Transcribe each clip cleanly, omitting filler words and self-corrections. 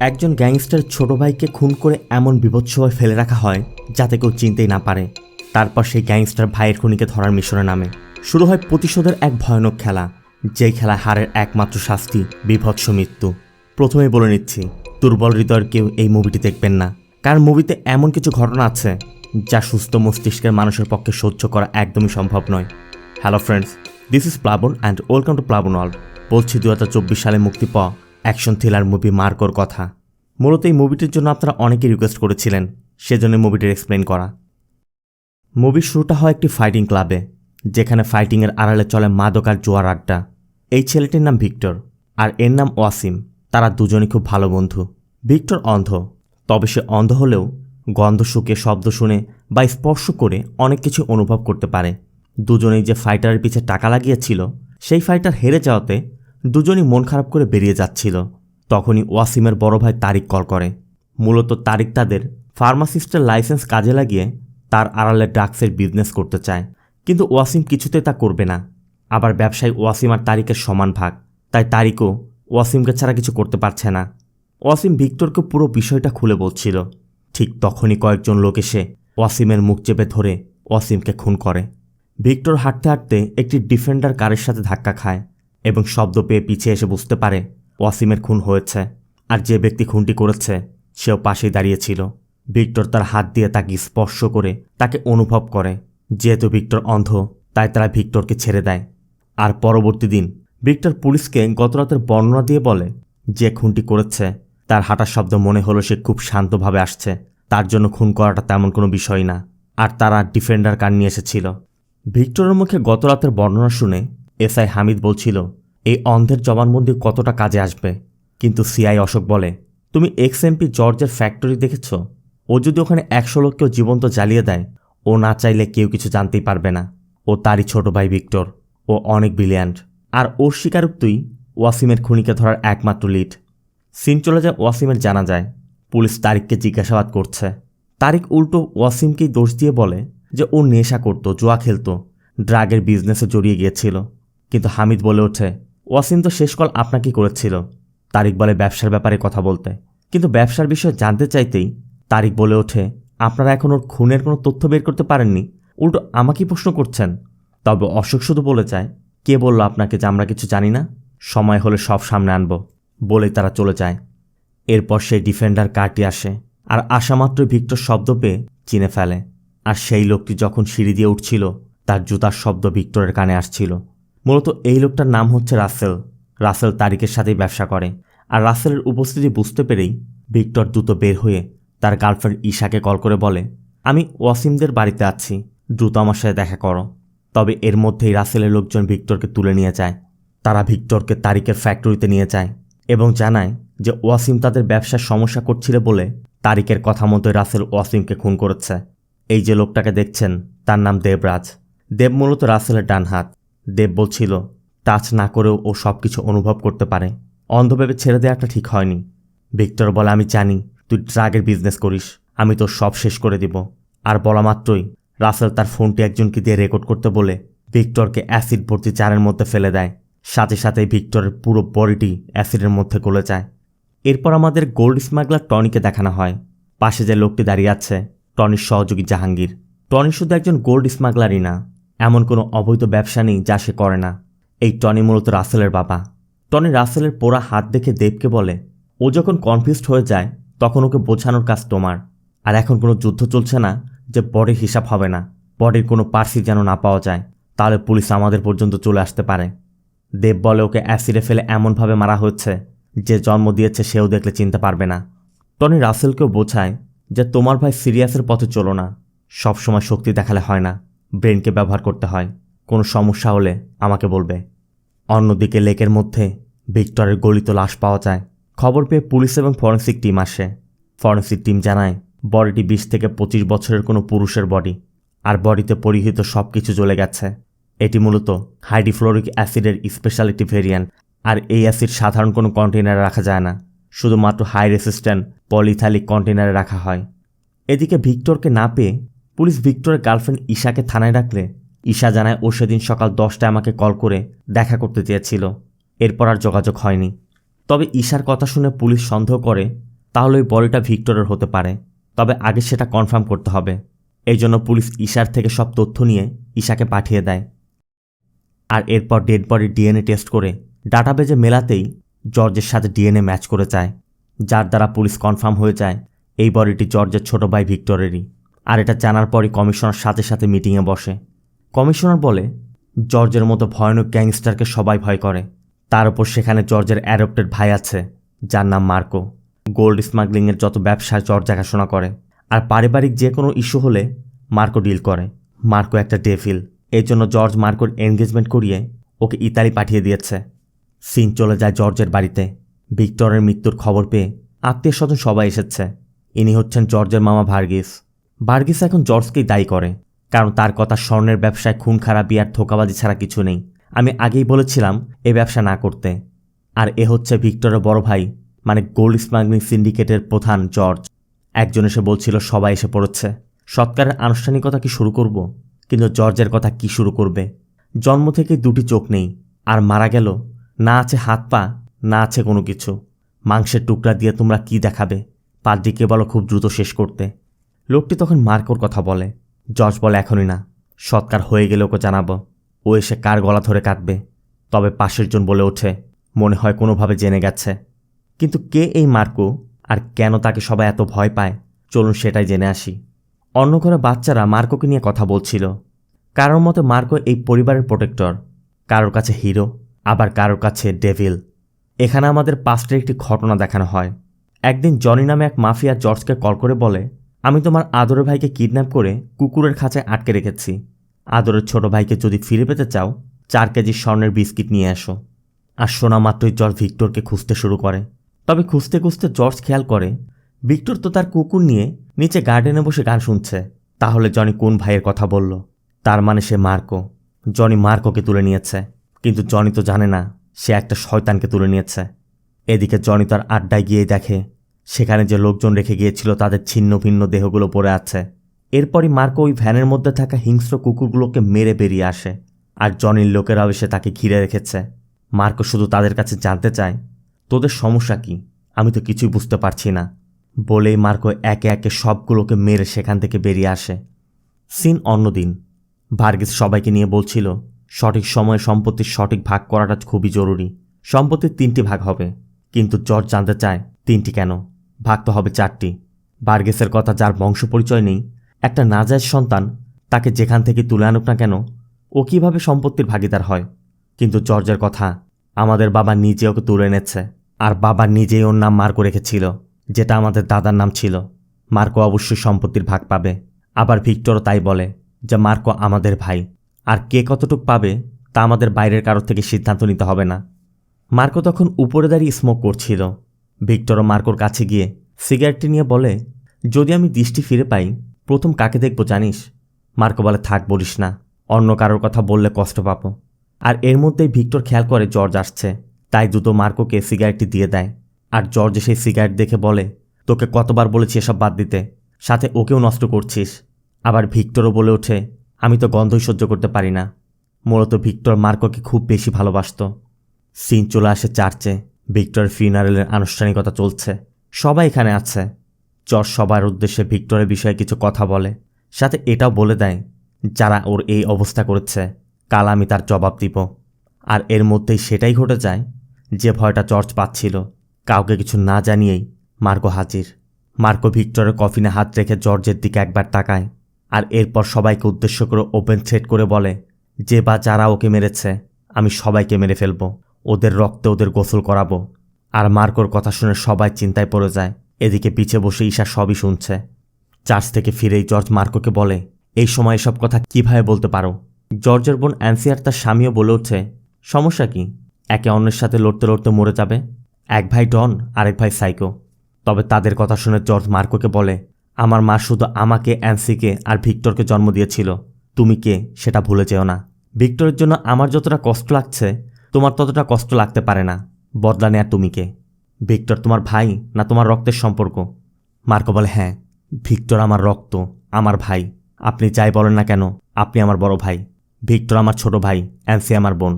একজন গ্যাংস্টার ছোট ভাইকে খুন করে এমন বিভৎসভাবে ফেলে রাখা হয় যাতে কেউ চিনতেই না পারে। তারপর সেই গ্যাংস্টার ভাইয়ের খুনিকে ধরার মিশনে নামে। শুরু হয় প্রতিশোধের এক ভয়ানক খেলা, যেই খেলায় হারের একমাত্র শাস্তি বিভৎস মৃত্যু। প্রথমেই বলে নিচ্ছি, দুর্বল হৃদয়ের কেউ এই মুভিটি দেখবেন না, কারণ মুভিতে এমন কিছু ঘটনা আছে যা সুস্থ মস্তিষ্কের মানুষের পক্ষে সহ্য করা একদমই সম্ভব নয়। হ্যালো ফ্রেন্ডস, দিস ইজ প্লাবন অ্যান্ড ওয়েলকাম টু প্লাবন ওয়ার্ল্ড। বলছি 2024 সালে মুক্তি পাওয়া অ্যাকশন থ্রিলার মুভি মার্কোর কথা। মূলত এই মুভিটির জন্য আপনারা অনেকেই রিকোয়েস্ট করেছিলেন, সেজন্য মুভিটির এক্সপ্লেন করা। মুভির শুরুটা হয় একটি ফাইটিং ক্লাবে, যেখানে ফাইটিংয়ের আড়ালে চলে মাদক আর জোয়ার আড্ডা। এই ছেলেটির নাম ভিক্টর আর এর নাম ওয়াসিম। তারা দুজনই খুব ভালো বন্ধু। ভিক্টর অন্ধ, তবে সে অন্ধ হলেও গন্ধ শুকে, শব্দ শুনে বা স্পর্শ করে অনেক কিছু অনুভব করতে পারে। দুজনেই যে ফাইটারের পিছে টাকা লাগিয়েছিল, সেই ফাইটার হেরে যাওয়াতে দুজনই মন খারাপ করে বেরিয়ে যাচ্ছিল। তখনই ওয়াসিমের বড় ভাই তারিক কল করে। মূলত তারিক তাদের ফার্মাসিস্টের লাইসেন্স কাজে লাগিয়ে তার আড়ালে ড্রাগসের বিজনেস করতে চায়, কিন্তু ওয়াসিম কিছুতে তা করবে না। আবার ব্যবসায় ওয়াসিম আর তারিকের সমান ভাগ, তাই তারিকও ওয়াসিমকে ছাড়া কিছু করতে পারছে না। ওয়াসিম ভিক্টরকে পুরো বিষয়টা খুলে বলছিল। ঠিক তখনই কয়েকজন লোক এসে ওয়াসিমের মুখ চেপে ধরে ওয়াসিমকে খুন করে। ভিক্টর হাঁটতে হাঁটতে একটি ডিফেন্ডার কারের সাথে ধাক্কা খায় এবং শব্দ পেয়ে পিছিয়ে এসে বুঝতে পারে ওয়াসিমের খুন হয়েছে, আর যে ব্যক্তি খুনটি করেছে সেও পাশেই দাঁড়িয়েছিল। ভিক্টর তার হাত দিয়ে তাকে স্পর্শ করে তাকে অনুভব করে। যেহেতু ভিক্টর অন্ধ, তাই তারা ভিক্টরকে ছেড়ে দেয়। আর পরবর্তী দিন ভিক্টর পুলিশকে গতরাতের বর্ণনা দিয়ে বলে যে খুনটি করেছে তার হাঁটার শব্দ মনে হলো সে খুব শান্তভাবে আসছে, তার জন্য খুন করাটা তেমন কোনো বিষয় না। আর তারা ডিফেন্ডার কার নিয়ে এসেছিল। ভিক্টরের মুখে গতরাতের বর্ণনা শুনে এসআই হামিদ বলছিল এই অন্ধের জবানবন্দি কতটা কাজে আসবে। কিন্তু সিআই অশোক বলে, তুমি এক্সএমপি জর্জের ফ্যাক্টরি দেখেছ? ও যদি ওখানে 100 লোককেও জীবন্ত জ্বালিয়ে দেয়, ও না চাইলে কেউ কিছু জানতেই পারবে না। ও তারই ছোট ভাই ভিক্টর, ও অনেক ব্রিলিয়ান্ট, আর ওর স্বীকারোক্তিই ওয়াসিমের খুনিকে ধরার একমাত্র লিড। সিন চলে যায় ওয়াসিমের জানা যায়। পুলিশ তারিককে জিজ্ঞাসাবাদ করছে। তারিক উল্টো ওয়াসিমকেই দোষ দিয়ে বলে যে ও নেশা করত, জুয়া খেলতো, ড্রাগের বিজনেসে জড়িয়ে গিয়েছিল। কিন্তু হামিদ বলে ওঠে, ওয়াসিম তো শেষ কল আপনাকেই করেছিল। তারিক বলে ব্যবসার ব্যাপারে কথা বলতে, কিন্তু ব্যবসার বিষয়ে জানতে চাইতেই তারিক বলে ওঠে, আপনারা এখন ওর খুনের কোনো তথ্য বের করতে পারেননি, উল্টো আমাকেই প্রশ্ন করছেন। তবে অশোক শুধু বলে যায়, কে বলল আপনাকে যে আমরা কিছু জানি না? সময় হলে সব সামনে আনব, বলেই তারা চলে যায়। এরপর সেই ডিফেন্ডার কারটি আসে, আর আসামাত্র ভিক্টর শব্দ পেয়ে চিনে ফেলে। আর সেই লোকটি যখন সিঁড়ি দিয়ে উঠছিল, তার জুতার শব্দ ভিক্টরের কানে আসছিল। মূলত এই লোকটার নাম হচ্ছে রাসেল। রাসেল তারিকের সাথেই ব্যবসা করে, আর রাসেলের উপস্থিতি বুঝতে পেরেই ভিক্টর দ্রুত বের হয়ে তার গার্লফ্রেন্ড ঈশাকে কল করে বলে, আমি ওয়াসিমদের বাড়িতে আছি, দ্রুত আমার সাথে দেখা করো। তবে এর মধ্যেই রাসেলের লোকজন ভিক্টরকে তুলে নিয়ে যায়। তারা ভিক্টরকে তারিকের ফ্যাক্টরিতে নিয়ে যায় এবং জানায় যে ওয়াসিম তাদের ব্যবসার সমস্যা করছিল বলে তারিকের কথা মতো রাসেল ওয়াসিমকে খুন করেছে। এই যে লোকটাকে দেখছেন, তার নাম দেবরাজ। দেব মূলত রাসেলের ডান হাত। দেব বলছিল টাচ না করেও ও সব কিছু অনুভব করতে পারে। অন্ধভাবে ছেড়ে দেওয়াটা ঠিক হয়নি। ভিক্টর বলে, আমি জানি তুই ড্রাগের বিজনেস করিস, আমি তোর সব শেষ করে দিব। আর বলা মাত্রই রাসেল তার ফোনটি একজনকে দিয়ে রেকর্ড করতে বলে ভিক্টরকে অ্যাসিড ভর্তি জারের মধ্যে ফেলে দেয়। সাথে সাথেই ভিক্টরের পুরো বডিটি অ্যাসিডের মধ্যে গলে যায়। এরপর আমাদের গোল্ড স্মাগলার টনিকে দেখানো হয়। পাশে যে লোকটি দাঁড়িয়ে আছে, টনির সহযোগী জাহাঙ্গীর। টনি শুধু একজন গোল্ড স্মাগলারই না, এমন কোনো অবৈধ ব্যবসা নেই যা সে করে না। এই টনি মূলত রাসেলের বাবা। টনি রাসেলের পোড়া হাত দেখে দেবকে বলে, ও যখন কনফিউজড হয়ে যায় তখন ওকে বোঝানোর কাজ তোমার। আর এখন কোনো যুদ্ধ চলছে না যে বডির হিসাব হবে না, বডির কোনো পার্সি যেন না পাওয়া যায়, তাহলে পুলিশ আমাদের পর্যন্ত চলে আসতে পারে। দেব বলে ওকে অ্যাসিডে ফেলে এমনভাবে মারা হচ্ছে যে জন্ম দিয়েছে সেও দেখলে চিনতে পারবে না। টনি রাসেলকেও বোঝায় যে তোমার ভাই সিরিয়াসের পথে চলো না, সবসময় শক্তি দেখালে হয় না, ব্রেনকে ব্যবহার করতে হয়। কোনো সমস্যা হলে আমাকে বলবে। অন্যদিকে লেকের মধ্যে ভিক্টরের গলিত লাশ পাওয়া যায়। খবর পেয়ে পুলিশ এবং ফরেন্সিক টিম আসে। ফরেন্সিক টিম জানায় বডিটি 20 থেকে 25 বছরের কোনো পুরুষের বডি, আর বডিতে পরিহিত সব কিছু জ্বলে গেছে। এটি মূলত হাইড্রোফ্লোরিক অ্যাসিডের স্পেশালিটি ভেরিয়েন্ট। আর এই অ্যাসিড সাধারণ কোনো কন্টেনারে রাখা যায় না, শুধুমাত্র হাই রেসিস্ট্যান্ট পলিথ্যালিক কন্টেনারে রাখা হয়। এদিকে ভিক্টরকে না পেয়ে পুলিশ ভিক্টরের গার্লফ্রেন্ড ঈশাকে থানায় রাখলে ঈশা জানায় ও সেদিন সকাল 10টায় আমাকে কল করে দেখা করতে চেয়েছিল। এরপর আর যোগাযোগ হয়নি। তবে ঈশার কথা শুনে পুলিশ সন্দেহ করে তাহলে ওই বডিটা ভিক্টরের হতে পারে, তবে আগে সেটা কনফার্ম করতে হবে। এই জন্য পুলিশ ঈশার থেকে সব তথ্য নিয়ে ঈশাকে পাঠিয়ে দেয়। আর এরপর ডেড বডির ডিএনএ টেস্ট করে ডাটাবেজে মেলাতেই জর্জের সাথে ডিএনএ ম্যাচ করে যায়, যার দ্বারা পুলিশ কনফার্ম হয়ে যায় এই বডিটি জর্জের ছোট ভাই ভিক্টরেরই। আর এটা জানার পরই কমিশনার সাথে সাথে মিটিংয়ে বসে। কমিশনার বলে জর্জের মতো ভয়ানক গ্যাংস্টারকে সবাই ভয় করে, তার উপর সেখানে জর্জের অ্যাডপ্টেড ভাই আছে যার নাম মার্কো। গোল্ড স্মাগলিংয়ের যত ব্যবসায় জর্জ দেখাশোনা করে, আর পারিবারিক যে কোনো ইস্যু হলে মার্কো ডিল করে। মার্কো একটা ডেভিল, এর জন্য জর্জ মার্কোর এনগেজমেন্ট করিয়ে ওকে ইতালি পাঠিয়ে দিয়েছে। সিন চলে যায় জর্জের বাড়িতে। ভিক্টরের মৃত্যুর খবর পেয়ে আত্মীয় স্বজন সবাই এসেছে। ইনি হচ্ছেন জর্জের মামা ভার্গিস। ভার্গিস এখন জর্জকেই দায়ী করে, কারণ তার কথা স্বর্ণের ব্যবসায় খুন খারাপি আর ধোঁকাবাজি ছাড়া কিছু নেই। আমি আগেই বলেছিলাম এ ব্যবসা না করতে। আর এ হচ্ছে ভিক্টরের বড় ভাই, মানে গোল্ড স্মাগলিং সিন্ডিকেটের প্রধান জর্জ। একজন এসে বলছিল সবাই এসে পড়েছে, সৎকারের আনুষ্ঠানিকতা কি শুরু করব? কিন্তু জর্জের কথা কি শুরু করবে? জন্ম থেকে দুটি চোখ নেই, আর মারা গেল না আছে হাত পা, না আছে কোনো কিছু। মাংসের টুকরা দিয়ে তোমরা কি দেখাবে? পাদ্রিকে বলো খুব দ্রুত শেষ করতে। লোকটি তখন মার্কোর কথা বলে। জর্জ বলে এখনই না, সৎকার হয়ে গেলে ওকে জানাবো। ও এসে কার গলা ধরে কাটবে। তবে পাশের জন বলে ওঠে মনে হয় কোনোভাবে জেনে গেছে। কিন্তু কে এই মার্কো, আর কেন তাকে সবাই এত ভয় পায়? চলুন সেটাই জেনে আসি। অন্য ঘরে বাচ্চারা মার্কোকে নিয়ে কথা বলছিল। কারোর মতে মার্কো এই পরিবারের প্রোটেক্টর, কারোর কাছে হিরো, আবার কারোর কাছে ডেভিল। এখানে আমাদের পাস্টের একটি ঘটনা দেখানো হয়। একদিন জনি নামে এক মাফিয়া জর্জকে কল করে বলে, আমি তোমার আদরের ভাইকে কিডন্যাপ করে কুকুরের খাঁচায় আটকে রেখেছি। আদরের ছোট ভাইকে যদি ফিরে পেতে চাও 4 কেজি স্বর্ণের বিস্কিট নিয়ে আসো। আর শোনা মাত্রই জর্জ ভিক্টরকে খুঁজতে শুরু করে। তবে খুঁজতে খুঁজতে জর্জ খেয়াল করে ভিক্টর তো তার কুকুর নিয়ে নিচে গার্ডেনে বসে গান শুনছে। তাহলে জনি কোন ভাইয়ের কথা বলল? তার মানে সে মার্কো। জনি মার্কোকে তুলে নিয়েছে, কিন্তু জনি তো জানে না সে একটা শয়তানকে তুলে নিয়েছে। এদিকে জনি তার আড্ডায় গিয়ে দেখে সেখানে যে লোকজন রেখে গিয়েছিল তাদের ছিন্ন ভিন্ন দেহগুলো পড়ে আছে। এরপরই মার্কো ওই ভ্যানের মধ্যে থাকা হিংস্র কুকুরগুলোকে মেরে বেরিয়ে আসে, আর জনির লোকেরাও এসে তাকে ঘিরে রেখেছে। মার্কো শুধু তাদের কাছে জানতে চায়, তোদের সমস্যা কি? আমি তো কিছুই বুঝতে পারছি না বলেই মার্কো একে একে সবগুলোকে মেরে সেখান থেকে বেরিয়ে আসে। সিন অন্যদিন। ভার্গিস সবাইকে নিয়ে বলছিল সঠিক সময়ে সম্পত্তির সঠিক ভাগ করাটা খুবই জরুরি। সম্পত্তির 3টি ভাগ হবে, কিন্তু জর্জ জানতে চায় 3টি কেন? ভাগ তো হবে 4টি। ভার্গিসের কথা, যার বংশ পরিচয় নেই, একটা নাজায়েজ সন্তান, তাকে যেখান থেকে তুলে আনুক না কেন ও কীভাবে সম্পত্তির ভাগিদার হয়? কিন্তু জর্জের কথা, আমাদের বাবা নিজে ওকে তুলে এনেছে, আর বাবা নিজেই ওর নাম মার্কো রেখেছিল, যেটা আমাদের দাদার নাম ছিল। মার্কো অবশ্যই সম্পত্তির ভাগ পাবে। আবার ভিক্টরও তাই বলে যে মার্কো আমাদের ভাই, আর কে কতটুক পাবে তা আমাদের বাইরের কারোর থেকে সিদ্ধান্ত নিতে হবে না। মার্কো তখন উপরে দাঁড়িয়ে স্মোক করছিল। ভিক্টরও মার্কোর কাছে গিয়ে সিগারেটটি নিয়ে বলে, যদি আমি দৃষ্টি ফিরে পাই প্রথম কাকে দেখব জানিস? মার্কো বলে, থাক বলিস না, অন্য কারোর কথা বললে কষ্ট পাবো। আর এর মধ্যেই ভিক্টর খেয়াল করে জর্জ আসছে, তাই দ্রুত মার্কোকে সিগারেটটি দিয়ে দেয়। আর জর্জ সেই সিগারেট দেখে বলে, তোকে কতবার বলেছি এসব বাদ দিতে, সাথে ওকেও নষ্ট করছিস। আবার ভিক্টরও বলে ওঠে, আমি তো গন্ধই সহ্য করতে পারি না। মূলত ভিক্টর মার্কোকে খুব বেশি ভালোবাসত। সিন চলে আসে চার্চে। ভিক্টরের ফিনারেলের আনুষ্ঠানিকতা চলছে, সবাই এখানে আছে। জর্জ সবার উদ্দেশ্যে ভিক্টরের বিষয়ে কিছু কথা বলে, সাথে এটাও বলে দেয় যারা ওর এই অবস্থা করেছে কাল আমি তার জবাব দিব। আর এর মধ্যেই সেটাই ঘটে যায় যে ভয়টা জর্জ পাচ্ছিল। কাউকে কিছু না জানিয়েই মার্কো হাজির। মার্কো ভিক্টরের কফিনে হাত রেখে জর্জের দিকে একবার তাকায়, আর এরপর সবাইকে উদ্দেশ্য করে ওপেন থ্রেট করে বলে, যে বা যারা ওকে মেরেছে আমি সবাইকে মেরে ফেলবো, ওদের রক্তে ওদের গোসল করাবো। আর মার্কোর কথা শুনে সবাই চিন্তায় পড়ে যায়। এদিকে পিছে বসে ঈশা সবই শুনছে। চার্চ থেকে ফিরেই জর্জ মার্কোকে বলে, এই সময় এসব কথা কিভাবে বলতে পারো? জর্জের বোন অ্যান্সি আর তার স্বামীও বলে ওঠে, সমস্যা কি? একে অন্যের সাথে লড়তে লড়তে মরে যাবে। এক ভাই ডন, আরেক ভাই সাইকো। তবে তাদের কথা শুনে জর্জ মার্কোকে বলে, আমার মা শুধু আমাকে, অ্যান্সিকে আর ভিক্টরকে জন্ম দিয়েছিল। তুমি কে সেটা ভুলে যেও না। ভিক্টরের জন্য আমার যতটা কষ্ট লাগছে তোমার ততটা কষ্ট লাগতে পারে না। বদলা নেয়ার তুমি কে? ভিক্টর তোমার ভাই না তোমার রক্তের সম্পর্ক? মার্কো বলে, হ্যাঁ, ভিক্টর আমার রক্ত, আমার ভাই। আপনি যাই বলেন না কেন, আপনি আমার বড় ভাই। ভিক্টর আমার ছোট ভাই, অ্যান্সি আমার বোন।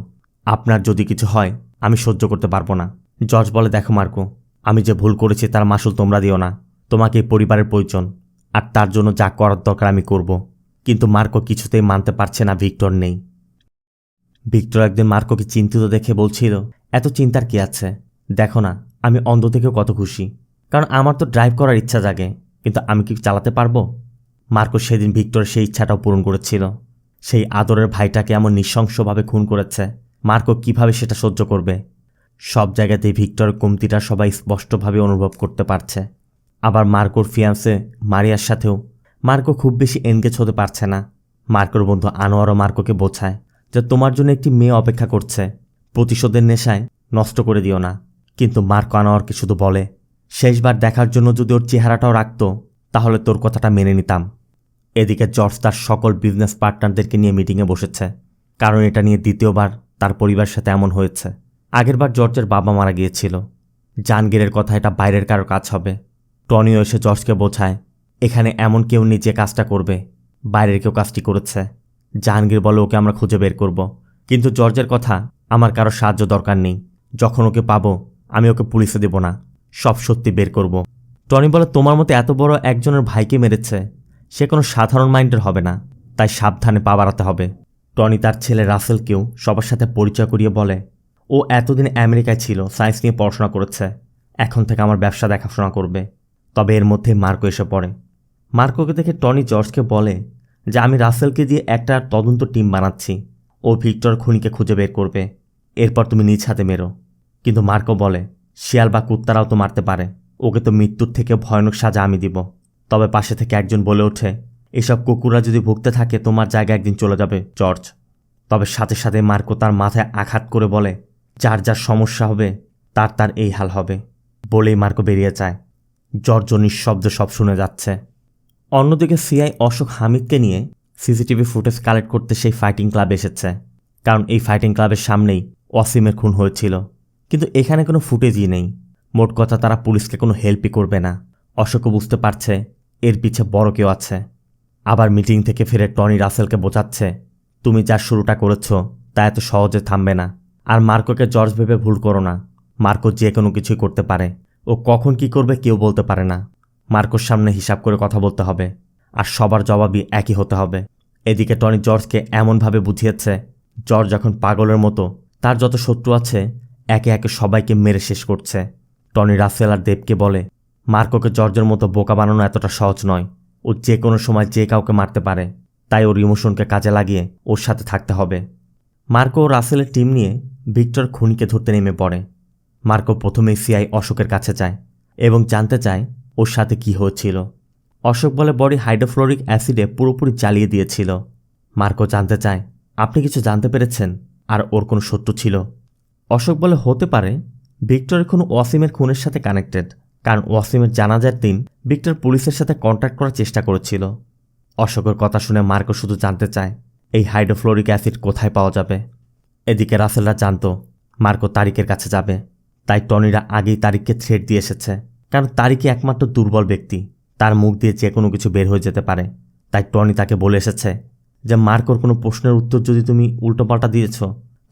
আপনার যদি কিছু হয় আমি সহ্য করতে পারবো না। জর্জ বলে, দেখো মার্কো, আমি যে ভুল করেছি তার মাসুল তোমরা দিও না। তোমাকে এই পরিবারের প্রয়োজন, আর তার জন্য যা করার দরকার আমি করব। কিন্তু মার্কো কিছুতেই মানতে পারছে না ভিক্টর নেই। ভিক্টর একদিন মার্কোকে চিন্তিত দেখে বলছিল, এত চিন্তার কি আছে, দেখো না আমি অন্ধ থেকেও কত খুশি, কারণ আমার তো ড্রাইভ করার ইচ্ছা জাগে, কিন্তু আমি কি চালাতে পারবো? মার্কো সেদিন ভিক্টরের সেই ইচ্ছাটাও পূরণ করেছিল। সেই আদরের ভাইটাকে এমন নৃশংসভাবে খুন করেছে, মার্কো কিভাবে সেটা সহ্য করবে? সব জায়গাতেই ভিক্টরের কমতিটা সবাই স্পষ্টভাবে অনুভব করতে পারছে। আবার মার্কোর ফিয়ান্সে মারিয়ার সাথেও মার্কো খুব বেশি এনগেজ হতে পারছে না। মার্কোর বন্ধু আনোয়ারও মার্কোকে বোঝায় যে তোমার জন্য একটি মেয়ে অপেক্ষা করছে, প্রতিশোধের নেশায় নষ্ট করে দিও না। কিন্তু মার্কো আনোয়ারকে শুধু বলে, শেষবার দেখার জন্য যদি ওর চেহারাটাও রাখতো তাহলে তোর কথাটা মেনে নিতাম। এদিকে জর্জ তার সকল বিজনেস পার্টনারদেরকে নিয়ে মিটিংয়ে বসেছে, কারণ এটা নিয়ে দ্বিতীয়বার তার পরিবারের সাথে এমন হয়েছে। আগেরবার জর্জের বাবা মারা গিয়েছিল। জাহাঙ্গীরের কথা এটা বাইরের কারো কাজ হবে। টনিও এসে জর্জকে বোঝায় এখানে এমন কেউ নেই যে কাজটা করবে, বাইরের কেউ কাজটি করেছে। জাহাঙ্গীর বলে ওকে আমরা খুঁজে বের করব, কিন্তু জর্জের কথা, আমার কারো সাহায্য দরকার নেই, যখন ওকে পাবো আমি ওকে পুলিশে দেব না, সব সত্যি বের করব। টনি বলে তোমার মতো এত বড় একজনের ভাইকে মেরেছে, সে কোনো সাধারণ মাইন্ডের হবে না, তাই সাবধানে পা বাড়াতে হবে। টনি তার ছেলে রাসেলকেও সবার সাথে পরিচয় করিয়ে বলে, ও এতদিন আমেরিকায় ছিল, সায়েন্স নিয়ে পড়াশোনা করেছে, এখন থেকে আমার ব্যবসা দেখাশোনা করবে। তবে এর মধ্যে মার্কো এসে পড়ে। মার্কোকে দেখে টনি জর্জকে বলে যে আমি রাসেলকে দিয়ে একটা তদন্ত টিম বানাচ্ছি, ও ভিক্টর খুনিকে খুঁজে বের করবে, এরপর তুমি নিজ হাতে মেরো। কিন্তু মার্কো বলে শিয়াল বা কুত্তারাও তো মারতে পারে, ওকে তো মৃত্যুর থেকে ভয়ানক সাজা আমি দিব। তবে পাশে থেকে একজন বলে ওঠে, এসব কুকুররা যদি ভুগতে থাকে তোমার জায়গা একদিন চলে যাবে জর্জ। তবে সাথে সাথে মার্কো তার মাথায় আঘাত করে বলে, যার যার সমস্যা হবে তার তার এই হাল হবে, বলেই মার্কো বেরিয়ে যায়। জর্জ নিঃশব্দ সব শুনে যাচ্ছে। অন্যদিকে সিআই অশোক হামিদকে নিয়ে সিসিটিভি ফুটেজ কালেক্ট করতে সেই ফাইটিং ক্লাব এসেছে, কারণ এই ফাইটিং ক্লাবের সামনেই ওয়াসিমের খুন হয়েছিল। কিন্তু এখানে কোনো ফুটেজই নেই। মোট কথা তারা পুলিশকে কোনো হেল্পই করবে না। অশোকও বুঝতে পারছে এর পিছে বড় কেউ আছে। আবার মিটিং থেকে ফিরে টনি রাসেলকে বোঝাচ্ছে, তুমি যার শুরুটা করেছ তা এত সহজে থামবে না। আর মার্কোকে জর্জ ভেবে ভুল করো না, মার্কো যে কোনো কিছুই করতে পারে, ও কখন কি করবে কেউ বলতে পারে না। মার্কোর সামনে হিসাব করে কথা বলতে হবে, আর সবার জবাবই একই হতে হবে। এদিকে টনি জর্জকে এমনভাবে বুঝিয়েছে জর্জ এখন পাগলের মতো তার যত শত্রু আছে একে একে সবাইকে মেরে শেষ করছে। টনি রাসেল আর দেবকে বলে, মার্কোকে জর্জের মতো বোকা বানানো এতটা সহজ নয়, ও যে কোনো সময় যে কাউকে মারতে পারে, তাই ওর ইমোশনকে কাজে লাগিয়ে ওর সাথে থাকতে হবে। মার্কো ও রাসেলের টিম নিয়ে ভিক্টর খুনিকে ধরতে নেমে পড়ে। মার্কো প্রথমেই সিআই অশোকের কাছে যায় এবং জানতে চায় ওর সাথে কি হয়েছিল। অশোক বলে বডি হাইড্রোফ্লোরিক অ্যাসিডে পুরোপুরি জ্বালিয়ে দিয়েছিল। মার্কো জানতে চায়, আপনি কিছু জানতে পেরেছেন আর ওর কোনো শত্রু ছিল? অশোক বলে হতে পারে ভিক্টরের খুন ওয়াসিমের খুনের সাথে কানেক্টেড, কারণ ওয়াসিমের জানাজার দিন ভিক্টর পুলিশের সাথে কন্ট্যাক্ট করার চেষ্টা করেছিল। অশোকের কথা শুনে মার্কো শুধু জানতে চায় এই হাইড্রোফ্লোরিক অ্যাসিড কোথায় পাওয়া যাবে। এদিকে রাসেলরা জানত মার্কো তারিকের কাছে যাবে, তাই টনিরা আগেই তারিককে থ্রেট দিয়ে এসেছে, কারণ তারিকই একমাত্র দুর্বল ব্যক্তি, তার মুখ দিয়ে যে কোনো কিছু বের হয়ে যেতে পারে। তাই টনি তাকে বলে এসেছে যে মার্কোর কোনো প্রশ্নের উত্তর যদি তুমি উল্টোপাল্টা দিয়েছ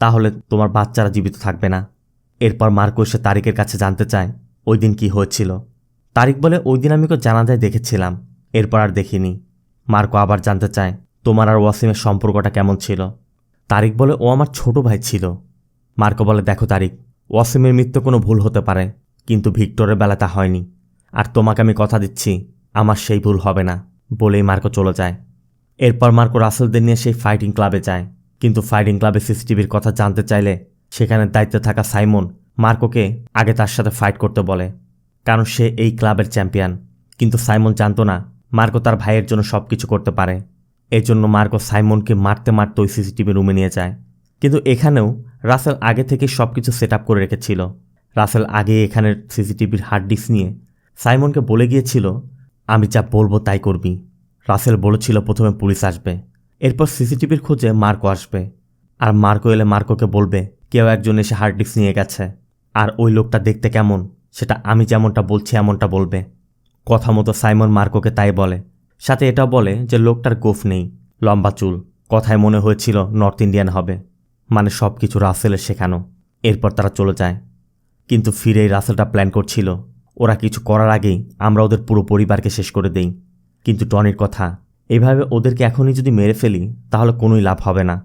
তাহলে তোমার বাচ্চারা জীবিত থাকবে না। এরপর মার্কো এসে তারিকের কাছে জানতে চায় ওই দিন কী হয়েছিল। তারিক বলে ওই দিন আমি ওকে জানাজায় দেখেছিলাম, এরপর আর দেখিনি। মার্কো আবার জানতে চায় তোমার আর ওয়াসিমের সম্পর্কটা কেমন ছিল। তারিক বলে ও আমার ছোট ভাই ছিল। মার্কো বলে দেখো তারিক, ওয়াসিমের মৃত্যু কোনো ভুল হতে পারে, কিন্তু ভিক্টরের বেলা তা হয়নি, আর তোমাকে আমি কথা দিচ্ছি আমার সেই ভুল হবে না, বলেই মার্কো চলে যায়। এরপর মার্কো রাসেলদের নিয়ে সেই ফাইটিং ক্লাবে যায়, কিন্তু ফাইটিং ক্লাবে সিসিটিভির কথা জানতে চাইলে সেখানে দায়িত্বে থাকা সাইমন মার্কোকে আগে তার সাথে ফাইট করতে বলে, কারণ সে এই ক্লাবের চ্যাম্পিয়ন। কিন্তু সাইমন জানতো না মার্কো তার ভাইয়ের জন্য সব কিছু করতে পারে। এজন্য মার্কো সাইমনকে মারতে মারতে ওই সিসিটিভি রুমে নিয়ে যায়। কিন্তু এখানেও রাসেল আগে থেকে সব কিছু সেট আপ করে রেখেছিল। রাসেল আগে এখানের সিসিটিভির হার্ড ডিস্ক নিয়ে সাইমনকে বলে গিয়েছিল আমি যা বলবো তাই করবি। রাসেল বলেছিল প্রথমে পুলিশ আসবে, এরপর সিসিটিভির খোঁজে মার্কো আসবে, আর মার্কো এলে মার্কোকে বলবে কেউ একজন এসে হার্ড ডিস্ক নিয়ে গেছে, আর ওই লোকটা দেখতে কেমন সেটা আমি যেমনটা বলছি এমনটা বলবে। কথা মতো সাইমন মার্কোকে তাই বলে, সাথে এটাও বলে যে লোকটার গোফ নেই, লম্বা চুল, কথায় মনে হয়েছিল নর্থ ইন্ডিয়ান হবে। মানে সব কিছু রাসেলের শেখানো। এরপর তারা চলে যায়। কিন্তু ফিরেই রাসেলটা প্ল্যান করছিল ওরা কিছু করার আগেই আমরা ওদের পুরো পরিবারকে শেষ করে দেই। কিন্তু টনির কথা, এভাবে ওদেরকে এখনই যদি মেরে ফেলি তাহলে কোনোই লাভ হবে না,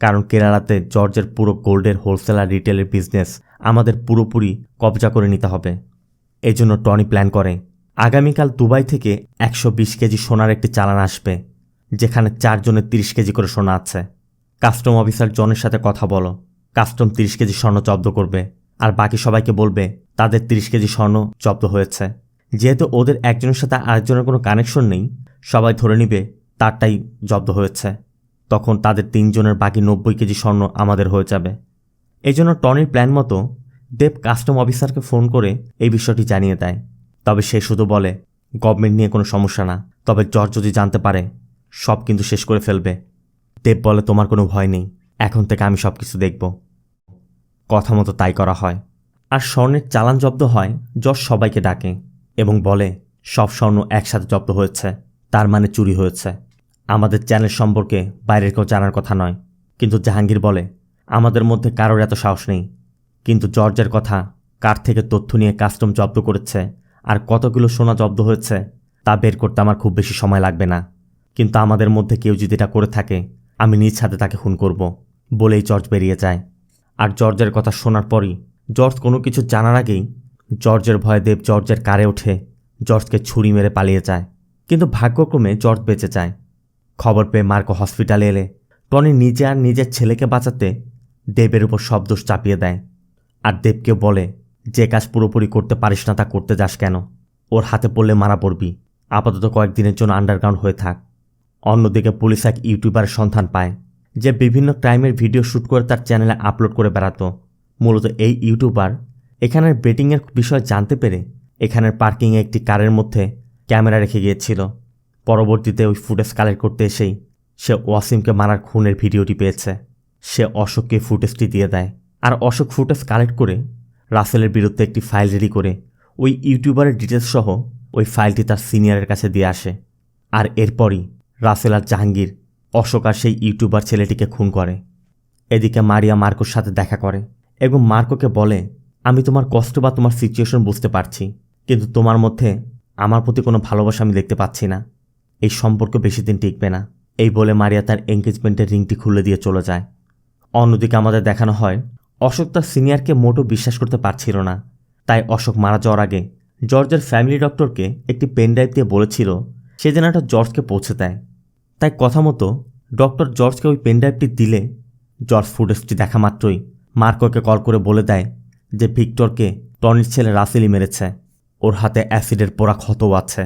কারণ কেরালাতে জর্জের পুরো গোল্ডের হোলসেলার রিটেলের বিজনেস আমাদের পুরোপুরি কবজা করে নিতে হবে। এজন্য টনি প্ল্যান করে আগামীকাল দুবাই থেকে 120 কেজি সোনার একটি চালান আসবে, যেখানে 4 জনের 30 কেজি করে সোনা আছে। কাস্টম অফিসার জনের সাথে কথা বলো, কাস্টম 30 কেজি স্বর্ণ জব্দ করবে, আর বাকি সবাইকে বলবে তাদের 30 কেজি স্বর্ণ জব্দ হয়েছে। যেহেতু ওদের একজনের সাথে আরেকজনের কোনো কানেকশন নেই, সবাই ধরে নিবে তারটাই জব্দ হয়েছে। তখন তাদের 3 জনের বাকি 90 কেজি স্বর্ণ আমাদের হয়ে যাবে। এই জন্য টনির প্ল্যান মতো দেব কাস্টম অফিসারকে ফোন করে এই বিষয়টি জানিয়ে দেয়। তবে সে শুধু বলে গভর্নমেন্ট নিয়ে কোনো সমস্যা না, তবে জর্জ যদি জানতে পারে সব কিন্তু শেষ করে ফেলবে। দেব বলে তোমার কোনো ভয় নেই, এখন থেকে আমি সব কিছু দেখব। কথা মতো তাই করা হয়, আর স্বর্ণের চালান জব্দ হয়। জর্জ সবাইকে ডাকে এবং বলে সব স্বর্ণ একসাথে জব্দ হয়েছে, তার মানে চুরি হয়েছে। আমাদের চ্যানেল সম্পর্কে বাইরের কেউ জানার কথা নয়। কিন্তু জাহাঙ্গীর বলে আমাদের মধ্যে কারোর এত সাহস নেই। কিন্তু জর্জের কথা, কার থেকে তথ্য নিয়ে কাস্টম জব্দ করেছে আর কত কিলো সোনা জব্দ হয়েছে তা বের করতে আমার খুব বেশি সময় লাগবে না। কিন্তু আমাদের মধ্যে কেউ যদি এটা করে থাকে আমি নিজ হাতে তাকে খুন করব, বলেই জর্জ বেরিয়ে যায়। আর জর্জের কথা শোনার পরই জর্জ কোনো কিছু জানার আগেই জর্জের ভয়ে দেব জর্জের কারে ওঠে জর্জকে ছুরি মেরে পালিয়ে যায়। কিন্তু ভাগ্যক্রমে জর্জ বেঁচে যায়। খবর পেয়ে মার্কো হসপিটালে এলে টনি নিজে আর নিজের ছেলেকে বাঁচাতে দেবের উপর সব দোষ চাপিয়ে দেয়। আর দেবকে বলে যে কাজ পুরোপুরি করতে পারিস না তা করতে যাস কেন, ওর হাতে পড়লে মারা পড়বি, আপাতত কয়েকদিনের জন্য আন্ডারগ্রাউন্ড হয়ে থাক। অন্যদিকে পুলিশ এক ইউটিউবারের সন্ধান পায় যে বিভিন্ন ক্রাইমের ভিডিও শ্যুট করে তার চ্যানেলে আপলোড করে বেড়াতো। মূলত এই ইউটিউবার এখানের বেটিংয়ের বিষয় জানতে পেরে এখানের পার্কিংয়ে একটি কারের মধ্যে ক্যামেরা রেখে গিয়েছিল। পরবর্তীতে ওই ফুটেজ কালেক্ট করতে এসেই সে ওয়াসিমকে মারার খুনের ভিডিওটি পেয়েছে। সে অশোককে ফুটেজটি দিয়ে দেয়, আর অশোক ফুটেজ কালেক্ট করে রাসেলের বিরুদ্ধে একটি ফাইল রেডি করে ওই ইউটিউবারের ডিটেলস সহ ওই ফাইলটি তার সিনিয়রের কাছে দিয়ে আসে। আর এরপরই রাসেল আর জাহাঙ্গীর অশোক আর সেই ইউটিউবার ছেলেটিকে খুন করে। এদিকে মারিয়া মার্কোর সাথে দেখা করে এবং মার্কোকে বলে আমি তোমার কষ্ট বা তোমার সিচুয়েশন বুঝতে পারছি, কিন্তু তোমার মধ্যে আমার প্রতি কোনো ভালোবাসা আমি দেখতে পাচ্ছি না। এই সম্পর্ক বেশি দিন টিকবে না। এই বলে মারিয়া তার এঙ্গেজমেন্টের রিংটি খুলে দিয়ে চলে যায়। অন্যদিকে আমাদের দেখানো হয় অশোক তার সিনিয়রকে মোটেও বিশ্বাস করতে পারছিল না। তাই অশোক মারা যাওয়ার আগে জর্জের ফ্যামিলি ডক্টরকে একটি পেনড্রাইভ দিয়ে বলেছিল সে যেন একটা জর্জকে পৌঁছে দেয়। তাই কথা মতো ডক্টর জর্জকে ওই পেনড্রাইভটি দিলে জর্জ ফুটেজটি দেখা মাত্রই মার্কোকে কল করে বলে দেয় যে ভিক্টরকে টনির ছেলে রাসেলই মেরেছে, ওর হাতে অ্যাসিডের পোড়া ক্ষতও আছে।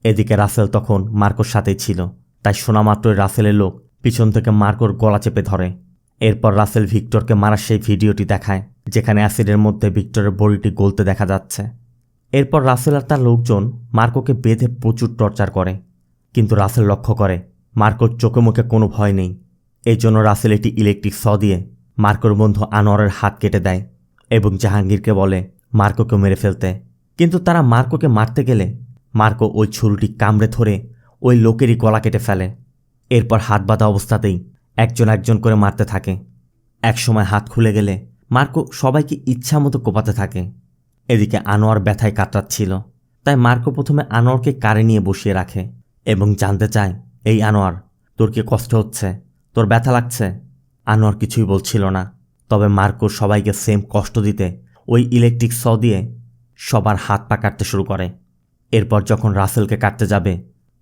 এদিকে রাসেল তখন মার্কোর সাথেই ছিল, তাই শোনা মাত্রই রাসেলের লোক পিছন থেকে মার্কোর গলা চেপে ধরে। এরপর রাসেল ভিক্টরকে মারার সেই ভিডিওটি দেখায় যেখানে অ্যাসিডের মধ্যে ভিক্টরের বডিটি গলতে দেখা যাচ্ছে। এরপর রাসেল আর তার লোকজন মার্কোকে বেঁধে প্রচুর টর্চার করে, কিন্তু রাসেল লক্ষ্য করে মার্কোর চোখে মুখে কোনো ভয় নেই। এই জন্য রাসেল একটি ইলেকট্রিক স দিয়ে মার্কোর বন্ধু আনোয়ারের হাত কেটে দেয় এবং জাহাঙ্গীরকে বলে মার্কোকে মেরে ফেলতে। কিন্তু তারা মার্কোকে মারতে গেলে মার্কো ওই ছুরিটি কামড়ে ধরে ওই লোকেরই গলা কেটে ফেলে। এরপর হাত বাঁধা অবস্থাতেই একজন একজন করে মারতে থাকে। একসময় হাত খুলে গেলে মার্কো সবাইকে ইচ্ছা মতো কোপাতে থাকে। এদিকে আনোয়ার ব্যথায় কাতরাচ্ছিল, তাই মার্কো প্রথমে আনোয়ারকে কারে নিয়ে বসিয়ে রাখে এবং জানতে চায় এই আনোয়ার, তোর কি কষ্ট হচ্ছে, তোর ব্যথা লাগছে? আনোয়ার কিছুই বলছিল না। তবে মার্কো সবাইকে সেম কষ্ট দিতে ওই ইলেকট্রিক স দিয়ে সবার হাত পা কাটতে শুরু করে। এরপর যখন রাসেলকে কাটতে যাবে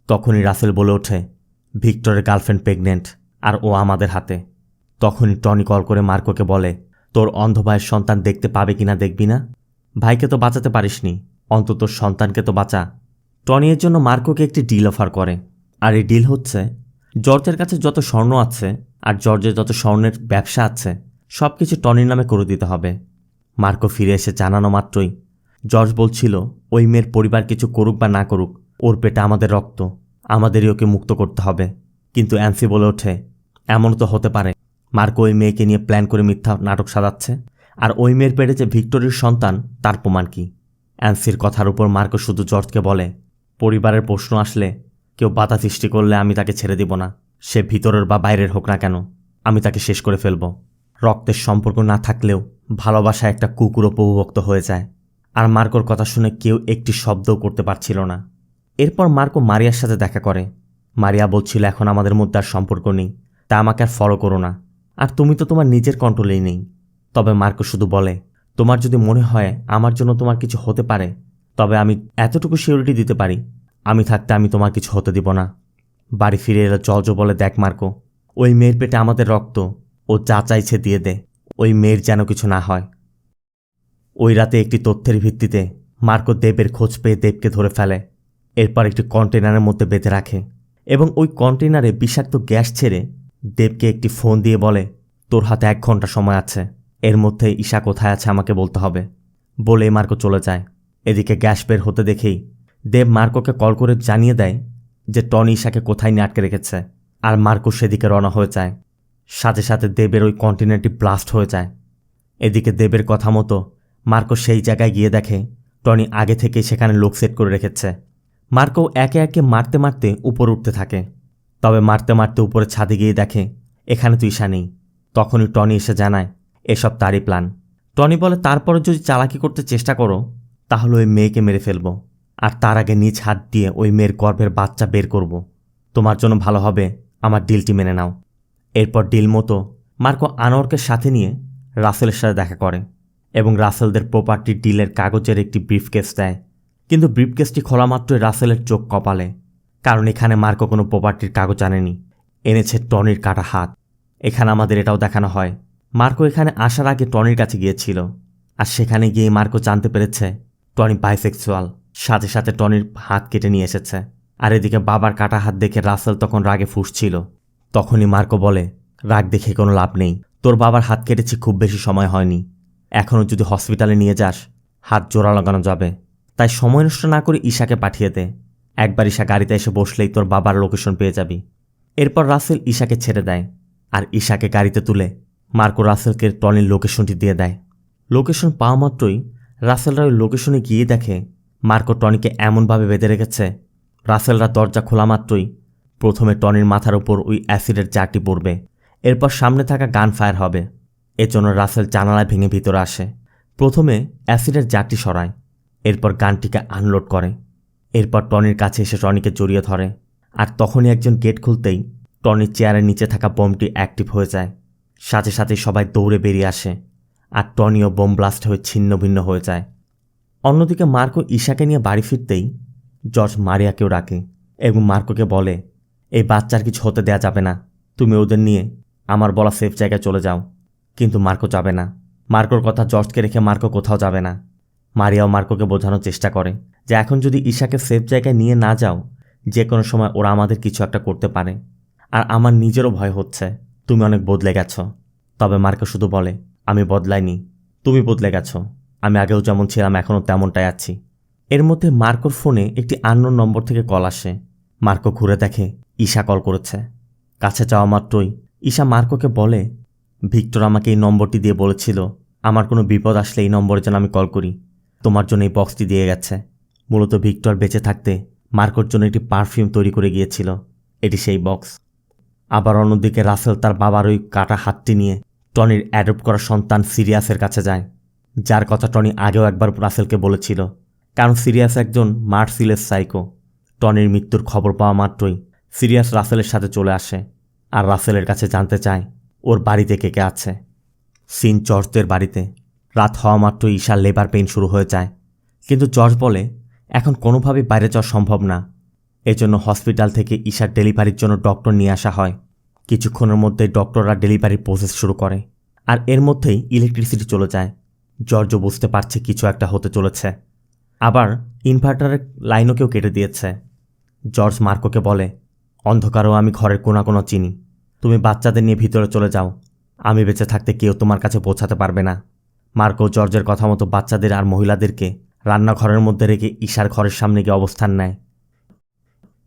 তখনই রাসেল বলে ওঠে ভিক্টরের গার্লফ্রেন্ড প্রেগনেন্ট আর ও আমাদের হাতে। তখনই টনি কল করে মার্কোকে বলে তোর অন্ধ ভাইয়ের সন্তান দেখতে পাবে কিনা দেখবি না? ভাইকে তো বাঁচাতে পারিসনি, অন্তত সন্তানকে তো বাঁচা। টনি এর জন্য মার্কোকে একটি ডিল অফার করে, আর এই ডিল হচ্ছে জর্জের কাছে যত স্বর্ণ আছে আর জর্জের যত স্বর্ণের ব্যবসা আছে সব কিছু টনির নামে করে দিতে হবে। মার্কো ফিরে এসে জানানো মাত্রই জর্জ বলছিল ওই মেয়ের পরিবার কিছু করুক বা না করুক, ওর পেটে আমাদের রক্ত, আমাদেরই ওকে মুক্ত করতে হবে। কিন্তু অ্যান্সি বলে ওঠে এমনও তো হতে পারে মার্কো ওই মেয়েকে নিয়ে প্ল্যান করে মিথ্যা নাটক সাজাচ্ছে, আর ওই মেয়ের পেটে যে ভিক্টোরির সন্তান তার প্রমাণ কি? অ্যান্সির কথার উপর মার্কো শুধু জর্জকে বলে পরিবারের প্রশ্ন আসলে কেউ বাধা সৃষ্টি করলে আমি তাকে ছেড়ে দিব না, সে ভিতরের বা বাইরের হোক না কেন, আমি তাকে শেষ করে ফেলব। রক্তের সম্পর্ক না থাকলেও ভালোবাসা একটা কুকুরও প্রভুভক্ত হয়ে যায়। আর মার্কোর কথা শুনে কেউ একটি শব্দও করতে পারছিল না। এরপর মার্কো মারিয়ার সাথে দেখা করে। মারিয়া বলছিল এখন আমাদের মধ্যে আর সম্পর্ক নেই, তা আমাকে আর ফলো করো না, আর তুমি তো তোমার নিজের কন্ট্রোলেই নেই। তবে মার্কো শুধু বলে, তোমার যদি মনে হয় আমার জন্য তোমার কিছু হতে পারে, তবে আমি এতটুকু সিউরিটি দিতে পারি, আমি থাকতে আমি তোমার কিছু হতে দিব না। বাড়ি ফিরে এলে জর্জ বলে, দেখ মার্কো, ওই মেয়ের পেটে আমাদের রক্ত, ও যা চাইছে দিয়ে দে, ওই মেয়ের যেন কিছু না হয়। ওই রাতে একটি তথ্যের ভিত্তিতে মার্কো দেবের খোঁজ পেয়ে দেবকে ধরে ফেলে। এরপর একটি কন্টেনারের মধ্যে বেঁধে রাখে এবং ওই কন্টেনারে বিষাক্ত গ্যাস ছেড়ে দেবকে একটি ফোন দিয়ে বলে, তোর হাতে 1 ঘন্টা সময় আছে, এর মধ্যে ঈশা কোথায় আছে আমাকে বলতে হবে। বলে মার্কো চলে যায়। এদিকে গ্যাস বের হতে দেখেই দেব মার্কোকে কল করে জানিয়ে দেয় যে টনি ঈশাকে কোথায় নিয়ে আটকে রেখেছে। আর মার্কো সেদিকে রওনা হয়ে যায়। সাথে সাথে দেবের ওই কন্টেনারটি ব্লাস্ট হয়ে যায়। এদিকে দেবের কথা মতো মার্কো সেই জায়গায় গিয়ে দেখে টনি আগে থেকেই সেখানে লোক সেট করে রেখেছে। মার্কো একে একে মারতে মারতে উপরে উঠতে থাকে। তবে মারতে মারতে উপরে ছাদে গিয়ে দেখে এখানে তো ঈশা নেই। তখনই টনি এসে জানায় এসব তারই প্ল্যান। টনি বলে, তারপরে যদি চালাকি করতে চেষ্টা করো তাহলে ওই মেয়েকে মেরে ফেলব, আর তার আগে নিজ হাত দিয়ে ওই মেয়ের গর্ভের বাচ্চা বের করব। তোমার জন্য ভালো হবে আমার ডিলটি মেনে নাও। এরপর ডিল মতো মার্কো আনোয়ারকে সাথে নিয়ে রাসেলের সাথে দেখা করে এবং রাসেলদের প্রপার্টি ডিলের কাগজের একটি ব্রিফকেস দেয়। কিন্তু ব্রিফকেসটি খোলা মাত্রই রাসেলের চোখ কপালে, কারণ এখানে মার্কো কোনো প্রপার্টির কাগজ আনেনি, এনেছে টনির কাটা হাত। এখানে আমাদের এটাও দেখানো হয় মার্কো এখানে আসার আগে টনির কাছে গিয়েছিল, আর সেখানে গিয়ে মার্কো জানতে পেরেছে টনি বাইসেক্সুয়াল। সাথে সাথে টনির হাত কেটে নিয়ে এসেছে। আর এদিকে বাবার কাটা হাত দেখে রাসেল তখন রাগে ফুঁসছিল। তখনই মার্কো বলে, রাগ দেখে কোনো লাভ নেই, তোর বাবার হাত কেটেছি খুব বেশি সময় হয়নি, এখনও যদি হসপিটালে নিয়ে যাস হাত জোড়া লাগানো যাবে, তাই সময় নষ্ট না করে ঈশাকে পাঠিয়ে দে। একবার ঈশা গাড়িতে এসে বসলেই তোর বাবার লোকেশন পেয়ে যাবি। এরপর রাসেল ঈশাকে ছেড়ে দেয় আর ঈশাকে গাড়িতে তুলে মার্কো রাসেলকে টনির লোকেশনটি দিয়ে দেয়। লোকেশন পাওয়া মাত্রই রাসেলরা ওই লোকেশনে গিয়ে দেখে মার্কো টনিকে এমনভাবে বেঁধে রেখেছে, রাসেলরা দরজা খোলা মাত্রই প্রথমে টনির মাথার উপর ওই অ্যাসিডের জারটি পড়বে, এরপর সামনে থাকা গান ফায়ার হবে। এজন্য রাসেল জানালা ভেঙে ভিতরে আসে। প্রথমে অ্যাসিডের জারটি সরায়, এরপর গানটিকে আনলোড করে। এরপর টনির কাছে এসে টনিকে জড়িয়ে ধরে, আর তখনই একজন গেট খুলতেই টনির চেয়ারের নিচে থাকা বোমটি অ্যাক্টিভ হয়ে যায়। সাথে সাথে সবাই দৌড়ে বেরিয়ে আসে, আর টনিও বোম ব্লাস্ট হয়ে ছিন্ন ভিন্ন হয়ে যায়। অন্যদিকে মার্কো ঈশাকে নিয়ে বাড়ি ফিরতেই জর্জ মারিয়াকেও ডাকে এবং মার্কোকে বলে, এই বাচ্চার কিছু হতে দেয়া যাবে না, তুমি ওদের নিয়ে আমার বলা সেফ জায়গায় চলে যাও। কিন্তু মার্কো যাবে না। মার্কোর কথা জর্জকে রেখে মার্কো কোথাও যাবে না। মারিয়াও মার্কোকে বোঝানোর চেষ্টা করে যে এখন যদি ঈশাকে সেফ জায়গায় নিয়ে না যাও, যে কোনো সময় ওরা আমাদের কিছু একটা করতে পারে, আর আমার নিজেরও ভয় হচ্ছে, তুমি অনেক বদলে গেছ। তবে মার্কো শুধু বলে, আমি বদলাইনি, তুমি বদলে গেছ, আমি আগেও যেমন ছিলাম এখনও তেমনটাই আছি। এর মধ্যে মার্কোর ফোনে একটি আননোন নম্বর থেকে কল আসে। মার্কো ঘুরে দেখে ঈশা কল করেছে। কাছে যাওয়া মাত্রই ঈশা মার্কোকে বলে, ভিক্টর আমাকে এই নম্বরটি দিয়ে বলেছিল আমার কোনো বিপদ আসলে এই নম্বরে যেন আমি কল করি, তোমার জন্য এই বক্সটি দিয়ে গেছে। মূলত ভিক্টর বেঁচে থাকতে মার্কোর জন্য একটি পারফিউম তৈরি করে গিয়েছিল, এটি সেই বক্স। আবার অন্যদিকে রাসেল তার বাবার ওই কাটা হাতটি নিয়ে টনির অ্যাডপ্ট করা সন্তান সিরিয়াসের কাছে যায়, যার কথা টনি আগেও একবার রাসেলকে বলেছিল, কারণ সিরিয়াস একজন মার্সিলেস সাইকো। টনির মৃত্যুর খবর পাওয়া মাত্রই সিরিয়াস রাসেলের সাথে চলে আসে আর রাসেলের কাছে জানতে চায় ওর বাড়িতে কে কে আছে। সিন জর্জদের বাড়িতে। রাত হওয়া মাত্রই ঈশার লেবার পেইন শুরু হয়ে যায়, কিন্তু জর্জ বলে এখন কোনোভাবেই বাইরে যাওয়া সম্ভব না। এজন্য হসপিটাল থেকে ঈশার ডেলিভারির জন্য ডক্টর নিয়ে আসা হয়। কিছুক্ষণের মধ্যেই ডক্টররা ডেলিভারির প্রসেস শুরু করে, আর এর মধ্যেই ইলেকট্রিসিটি চলে যায়। জর্জও বুঝতে পারছে কিছু একটা হতে চলেছে। আবার ইনভার্টারের লাইনও কেউ কেটে দিয়েছে। জর্জ মার্কোকে বলে, অন্ধকারেও আমি ঘরের কোনা কোনো চিনি, তুমি বাচ্চাদের নিয়ে ভিতরে চলে যাও, আমি বেঁচে থাকতে কেউ তোমার কাছে পৌঁছাতে পারবে না। মার্কো জর্জের কথা মতো বাচ্চাদের আর মহিলাদেরকে রান্নাঘরের মধ্যে রেখে ঈশার ঘরের সামনে গিয়ে অবস্থান নেয়।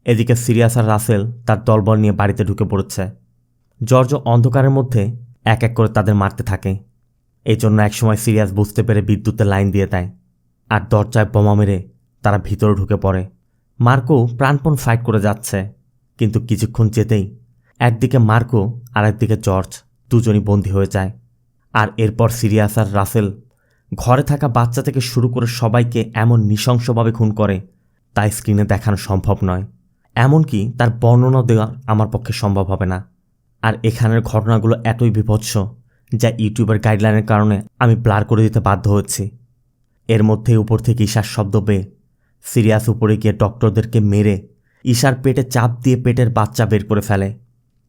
এদিকে সিরিয়াস আর রাসেল তার দলবল নিয়ে বাড়িতে ঢুকে পড়েছে। জর্জ অন্ধকারের মধ্যে এক এক করে তাদের মারতে থাকে। এই জন্য একসময় সিরিয়াস বুঝতে পেরে বিদ্যুতের লাইন দিয়ে দেয়, আর দরজায় বোমা মেরে তারা ভিতরে ঢুকে পড়ে। মার্কো প্রাণপণ ফাইট করে যাচ্ছে, কিন্তু কিছুক্ষণ যেতেই একদিকে মার্কো আর একদিকে জর্জ দুজনই বন্দী হয়ে যায়। আর এরপর সিরিয়াস আর রাসেল ঘরে থাকা বাচ্চা থেকে শুরু করে সবাইকে এমন নৃশংসভাবে খুন করে তাই স্ক্রিনে দেখানো সম্ভব নয়, এমনকি তার বর্ণনা দেওয়া আমার পক্ষে সম্ভব হবে না। আর এখানের ঘটনাগুলো এতই বিভৎস যা ইউটিউবের গাইডলাইনের কারণে আমি ব্লার করে দিতে বাধ্য হচ্ছি। এর মধ্যে উপর থেকে ঈশার শব্দ পেয়ে সিরিয়াস উপরে গিয়ে ডক্টরদেরকে মেরে ঈশার পেটে চাপ দিয়ে পেটের বাচ্চা বের করে ফেলে।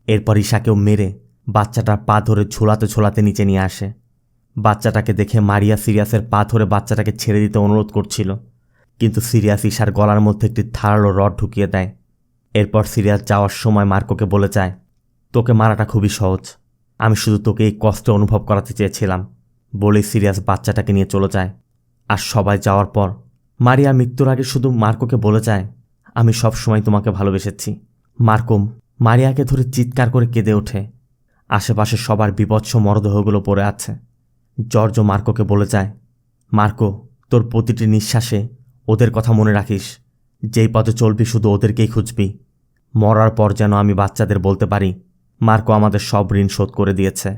এরপর ঈশাকেও মেরে বাচ্চাটার পা ধরে ঝোলাতে ঝোলাতে নিচে নিয়ে আসে। বাচ্চাটাকে দেখে মারিয়া সিরিয়াসের পা ধরে বাচ্চাটাকে ছেড়ে দিতে অনুরোধ করছিল, কিন্তু সিরিয়াস ঈশার গলার মধ্যে একটি ধারালো রড ঢুকিয়ে দেয়। এরপর সিরিয়াস যাওয়ার সময় মার্কোকে বলে যায়, তোকে মারাটা খুবই সহজ, আমি শুধু তোকে এই কষ্ট অনুভব করাতে চেয়েছিলাম। বলেই সিরিয়াস বাচ্চাটাকে নিয়ে চলে যায়। আর সবাই যাওয়ার পর মারিয়া মৃত্যুর আগে শুধু মার্কোকে বলে যায়, আমি সব সময় তোমাকে ভালোবেসেছি। মার্কো মারিয়াকে ধরে চিৎকার করে কেঁদে ওঠে। আশেপাশে সবার বিভৎস মরদেহগুলো পড়ে আছে। জর্জ মার্কোকে বলে যায়, মার্কো, তোর প্রতিটি নিঃশ্বাসে ওদের কথা মনে রাখিস, যেই পথে চলবি শুধু ওদেরকেই খুঁজবি। মরার পর যেন আমি বাচ্চাদের বলতে পারি মার্কো আমাদের সব ঋণ শোধ করে দিয়েছে।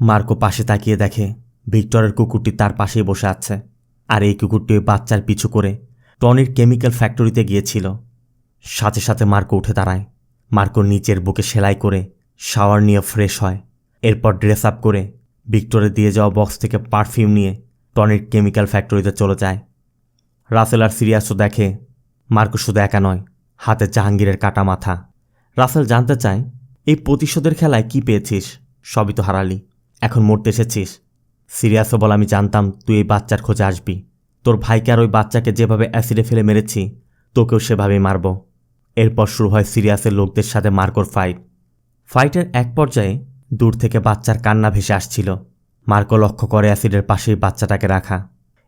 মার্কো পাশে তাকিয়ে দেখে ভিক্টরের কুকুরটি তার পাশেই বসে আছে, আর এই কুকুরটি ওই বাচ্চার পিছু করে টনির কেমিক্যাল ফ্যাক্টরিতে গিয়েছিল। সাথে সাথে মার্কো উঠে দাঁড়ায়। মার্কোর নিচের বুকে সেলাই করে শাওয়ার নিয়ে ফ্রেশ হয়। এরপর ড্রেস আপ করে ভিক্টরের দিয়ে যাওয়া বক্স থেকে পারফিউম নিয়ে টনির কেমিক্যাল ফ্যাক্টরিতে চলে যায়। রাসেল আর সিরিয়াসও দেখে মার্কো শুধু একা নয়, হাতে জাহাঙ্গীরের কাটা মাথা। রাসেল জানতে চায়, এই প্রতিশোধের খেলায় কি পেয়েছিস? সবই তো হারালি, এখন মরতে এসেছিস। সিরিয়াসও বলে, আমি জানতাম তুই এই বাচ্চার খোঁজে আসবি। তোর ভাইকে আর ওই বাচ্চাকে যেভাবে অ্যাসিডে ফেলে মেরেছি তোকেও সেভাবেই মারব। এরপর শুরু হয় সিরিয়াসের লোকদের সাথে মার্কোর ফাইটের এক পর্যায়ে দূর থেকে বাচ্চার কান্না ভেসে আসছিল। মার্কো লক্ষ্য করে অ্যাসিডের পাশেই বাচ্চাটাকে রাখা।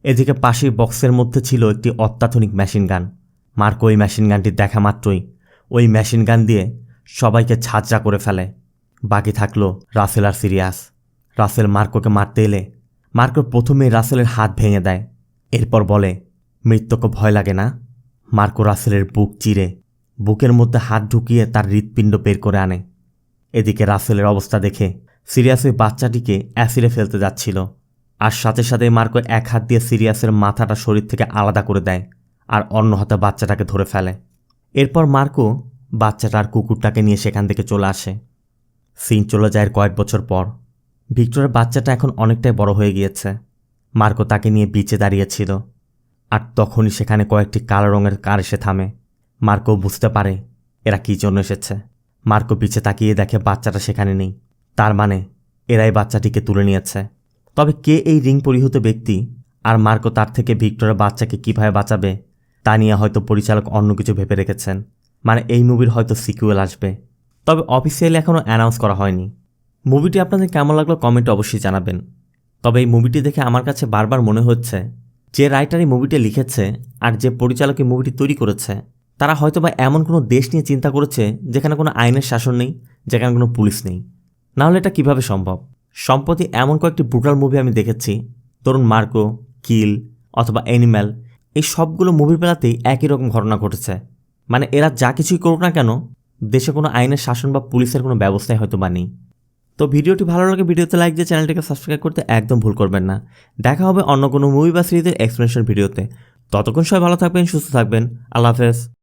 এদিকে পাশেই বক্সের মধ্যে ছিল একটি অত্যাধুনিক মেশিন গান। মার্কো ওই মেশিন গানটি দেখা মাত্রই ওই মেশিন গান দিয়ে সবাইকে ঝাঁঝরা করে ফেলে। বাকি থাকলো রাসেল আর সিরিয়াস। রাসেল মার্কোকে মারতে এলে মার্কো প্রথমেই রাসেলের হাত ভেঙে দেয়। এরপর বলে, মৃত্যুকে ভয় লাগে না? মার্কো রাসেলের বুক চিরে বুকের মধ্যে হাত ঢুকিয়ে তার হৃৎপিণ্ড বের করে আনে। এদিকে রাসেলের অবস্থা দেখে সিরিয়াস ওই বাচ্চাটিকে অ্যাসিডে ফেলতে যাচ্ছিল, আর সাথে সাথে মার্কো এক হাত দিয়ে সিরিয়াসের মাথাটা শরীর থেকে আলাদা করে দেয় আর অন্য হাতে বাচ্চাটাকে ধরে ফেলে। এরপর মার্কো বাচ্চাটা আর কুকুরটাকে নিয়ে সেখান থেকে চলে আসে। সিন চলে যায় কয়েক বছর পর। ভিক্টরের বাচ্চাটা এখন অনেকটাই বড় হয়ে গিয়েছে। মার্কো তাকে নিয়ে বিচে দাঁড়িয়েছিল, আর তখনই সেখানে কয়েকটি কালো রঙের কার এসে থামে। মার্কো বুঝতে পারে এরা কী জন্য এসেছে। মার্কো পিছে তাকিয়ে দেখে বাচ্চাটা সেখানে নেই, তার মানে এরাই বাচ্চাটিকে তুলে নিয়েছে। তবে কে এই রিং পরিহিত ব্যক্তি, আর মার্কো তার থেকে ভিক্টরের বাচ্চাকে কিভাবে বাঁচাবে তা নিয়ে হয়তো পরিচালক অন্য কিছু ভেবে রেখেছেন। মানে এই মুভির হয়তো সিকুয়েল আসবে, তবে অফিসিয়ালি এখনও অ্যানাউন্স করা হয়নি। মুভিটি আপনাদের কেমন লাগলো কমেন্টে অবশ্যই জানাবেন। তবে এই মুভিটি দেখে আমার কাছে বারবার মনে হচ্ছে যে রাইটার এই মুভিটি লিখেছে আর যে পরিচালক এই মুভিটি তৈরি করেছে তারা হয়তোবা এমন কোনো দেশ নিয়ে চিন্তা করেছে যেখানে কোনো আইনের শাসন নেই, যেখানে কোনো পুলিশ নেই। নাহলে এটা কীভাবে সম্ভব? সম্প্রতি এমন কয়েকটি ব্রুটাল মুভি আমি দেখেছি, ধরুন মার্কো, কিল অথবা অ্যানিম্যাল, এই সবগুলো মুভির বেলাতেই একই রকম ঘটনা ঘটেছে। মানে এরা যা কিছুই করুক না কেন দেশে কোনো আইনের শাসন বা পুলিশের কোনো ব্যবস্থাই হয়তো বা নেই। তো ভিডিওটি ভালো লাগে ভিডিওতে লাইক দিয়ে চ্যানেলটিকে সাবস্ক্রাইব করতে একদম ভুল করবেন না। দেখা হবে অন্য কোনো মুভি বা সিরিজের এক্সপ্লেনেশন ভিডিওতে। ততক্ষণ সবাই ভালো থাকবেন, সুস্থ থাকবেন। আল্লাহ হাফেজ।